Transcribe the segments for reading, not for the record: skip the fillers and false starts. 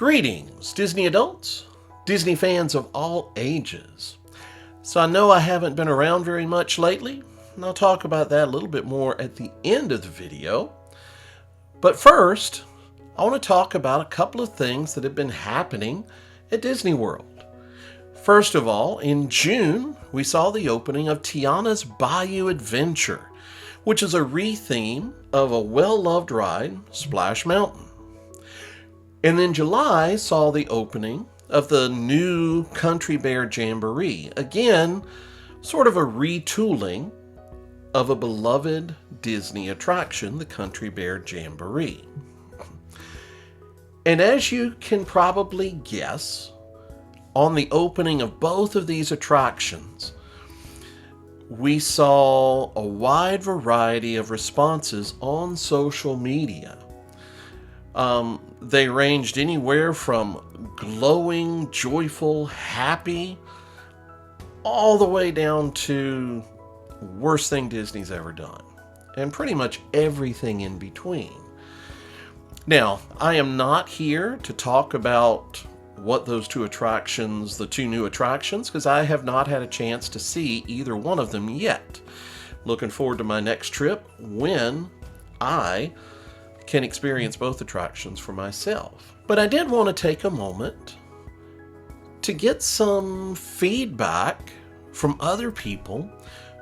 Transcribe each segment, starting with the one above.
Greetings, Disney adults, Disney fans of all ages. So I know I haven't been around very much lately, and I'll talk about that a little bit more at the end of the video. But first, I want to talk about a couple of things that have been happening at Disney World. First of all, in June, we saw the opening of Tiana's Bayou Adventure, which is a re-theme of a well-loved ride, Splash Mountain. And then July saw the opening of the new Country Bear Jamboree. Again, sort of a retooling of a beloved Disney attraction, the Country Bear Jamboree. And as you can probably guess, on the opening of both of these attractions, we saw a wide variety of responses on social media. They ranged anywhere from glowing, joyful, happy, all the way down to worst thing Disney's ever done, and pretty much everything in between. Now, I am not here to talk about what those two attractions, the two new attractions, because I have not had a chance to see either one of them yet. Looking forward to my next trip when I can experience both attractions for myself. But I did want to take a moment to get some feedback from other people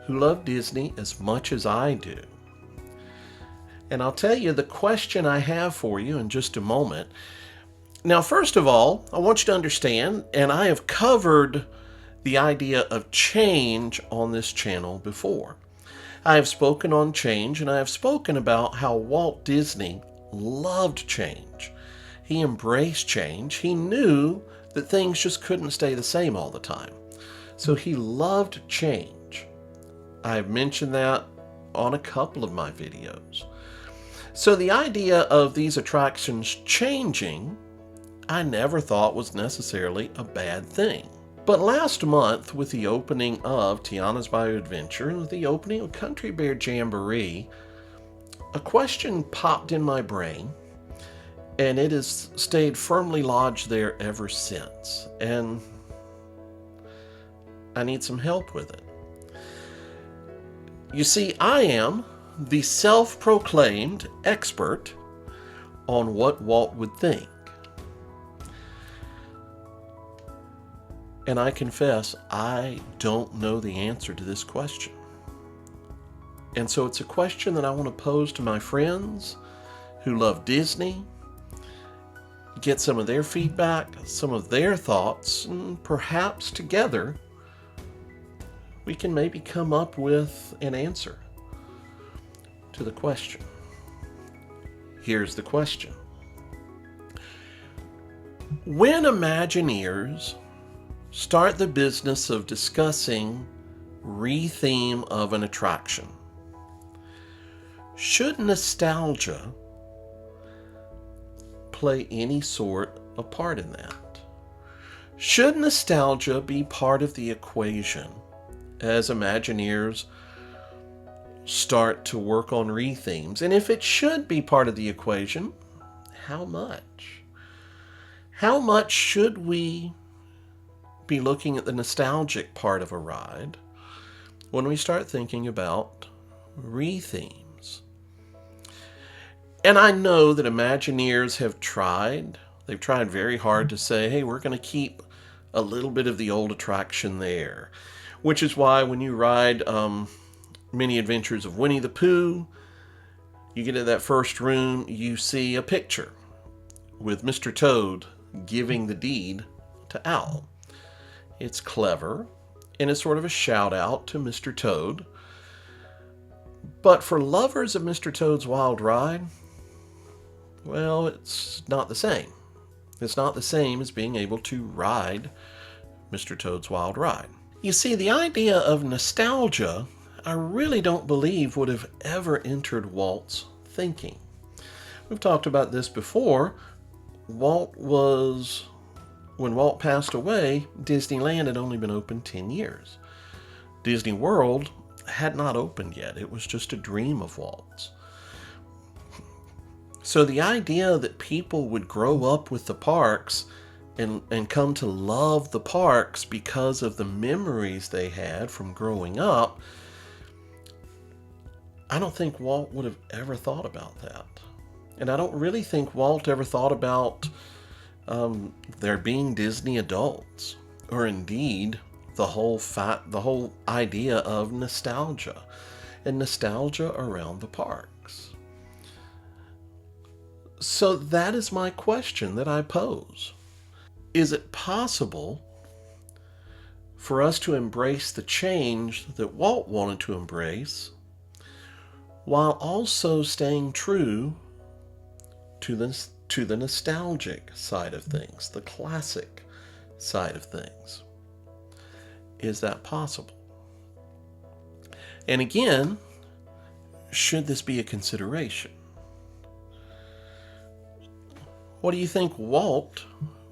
who love Disney as much as I do. And I'll tell you the question I have for you in just a moment. Now, first of all, I want you to understand, and I have covered the idea of change on this channel before. I have spoken on change, and I have spoken about how Walt Disney loved change. He embraced change. He knew that things just couldn't stay the same all the time. So he loved change. I've mentioned that on a couple of my videos. So the idea of these attractions changing, I never thought was necessarily a bad thing. But last month, with the opening of Tiana's Bayou Adventure and with the opening of Country Bear Jamboree, a question popped in my brain, and it has stayed firmly lodged there ever since. And I need some help with it. You see, I am the self-proclaimed expert on what Walt would think. And I confess, I don't know the answer to this question. And so it's a question that I want to pose to my friends who love Disney, get some of their feedback, some of their thoughts, and perhaps together we can maybe come up with an answer to the question. Here's the question. When Imagineers start the business of discussing re-theme of an attraction, should nostalgia play any sort of part in that? Should nostalgia be part of the equation as Imagineers start to work on re-themes? And if it should be part of the equation, how much? How much should we be looking at the nostalgic part of a ride when we start thinking about re-themes? And I know that Imagineers have tried. They've tried very hard to say, hey, we're going to keep a little bit of the old attraction there. Which is why when you ride Many Adventures of Winnie the Pooh, you get to that first room, you see a picture with Mr. Toad giving the deed to Owl. It's clever, and it's sort of a shout out to Mr. Toad. But for lovers of Mr. Toad's Wild Ride, well, it's not the same. It's not the same as being able to ride Mr. Toad's Wild Ride. You see, the idea of nostalgia, I really don't believe would have ever entered Walt's thinking. We've talked about this before. When Walt passed away, Disneyland had only been open 10 years. Disney World had not opened yet. It was just a dream of Walt's. So the idea that people would grow up with the parks and come to love the parks because of the memories they had from growing up, I don't think Walt would have ever thought about that. And I don't really think Walt ever thought about there being Disney adults, or indeed the whole idea of nostalgia and nostalgia around the parks. So that is my question that I pose. Is it possible for us to embrace the change that Walt wanted to embrace while also staying true to the nostalgic side of things, the classic side of things? Is that possible? And again, should this be a consideration? What do you think Walt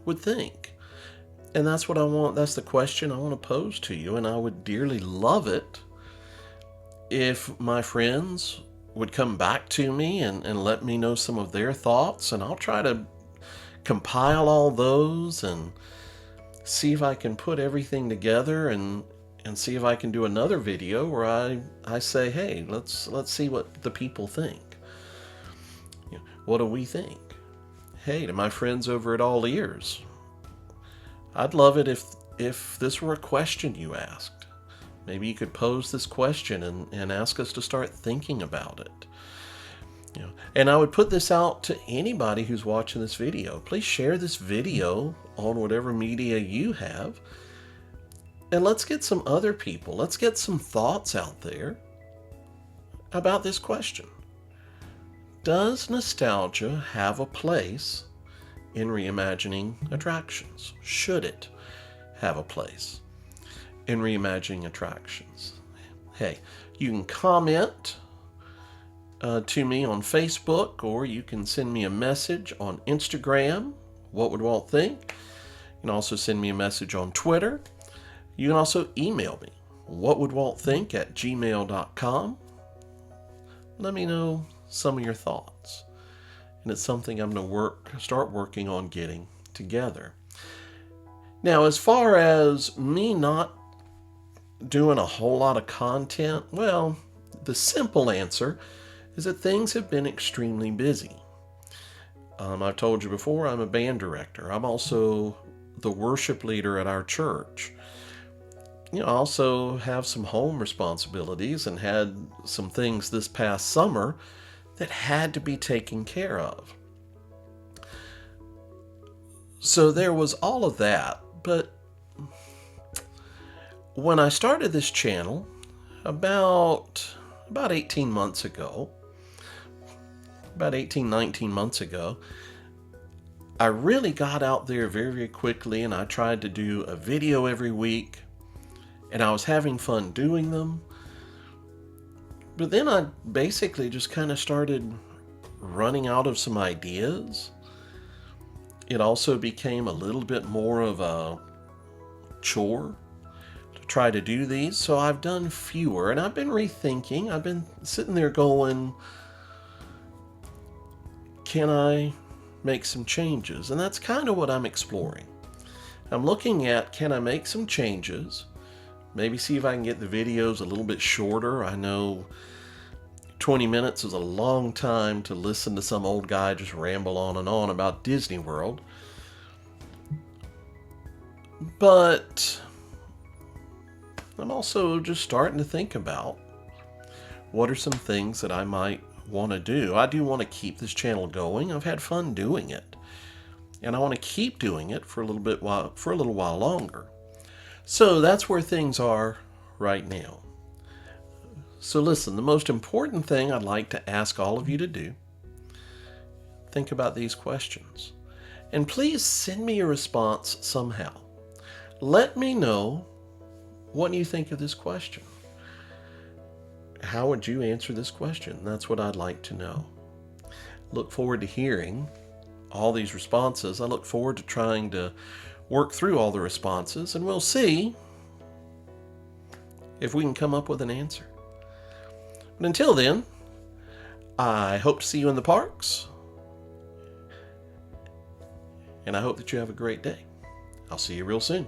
would think? And that's what I want, that's the question I want to pose to you, and I would dearly love it if my friends would come back to me and let me know some of their thoughts, and I'll try to compile all those and see if I can put everything together and see if I can do another video where I say, hey, let's see what the people think. What do we think? Hey, to my friends over at All Ears, I'd love it if this were a question you asked. Maybe you could pose this question and ask us to start thinking about it. And I would put this out to anybody who's watching this video. Please share this video on whatever media you have. And let's get some other people, let's get some thoughts out there about this question. Does nostalgia have a place in reimagining attractions? Should it have a place in reimagining attractions? Hey, you can comment to me on Facebook, or you can send me a message on Instagram. What would Walt think? You can also send me a message on Twitter. You can also email me, whatwouldwaltthink@gmail.com. Let me know some of your thoughts. And it's something I'm going to start working on getting together. Now, as far as me not doing a whole lot of content, well, the simple answer is that things have been extremely busy. I've told you before, I'm a band director. I'm also the worship leader at our church. I also have some home responsibilities and had some things this past summer that had to be taken care of. So there was all of that, but when I started this channel about 18 months ago, about 18, 19 months ago, I really got out there very, very quickly, and I tried to do a video every week, and I was having fun doing them. But then I basically just kind of started running out of some ideas. It also became a little bit more of a chore to try to do these, so I've done fewer, and I've been rethinking. I've been sitting there going, can I make some changes? And that's kind of what I'm exploring. I'm looking at, can I make some changes? Maybe see if I can get the videos a little bit shorter. I know 20 minutes is a long time to listen to some old guy just ramble on and on about Disney World. But I'm also just starting to think about what are some things that I might want to do. I do want to keep this channel going. I've had fun doing it, and I want to keep doing it for a little while longer. So that's where things are right now. So listen, the most important thing I'd like to ask all of you to do, think about these questions. And please send me a response somehow. Let me know what you think of this question. How would you answer this question? That's what I'd like to know. Look forward to hearing all these responses. I look forward to trying to work through all the responses, and we'll see if we can come up with an answer. But until then, I hope to see you in the parks, and I hope that you have a great day. I'll see you real soon.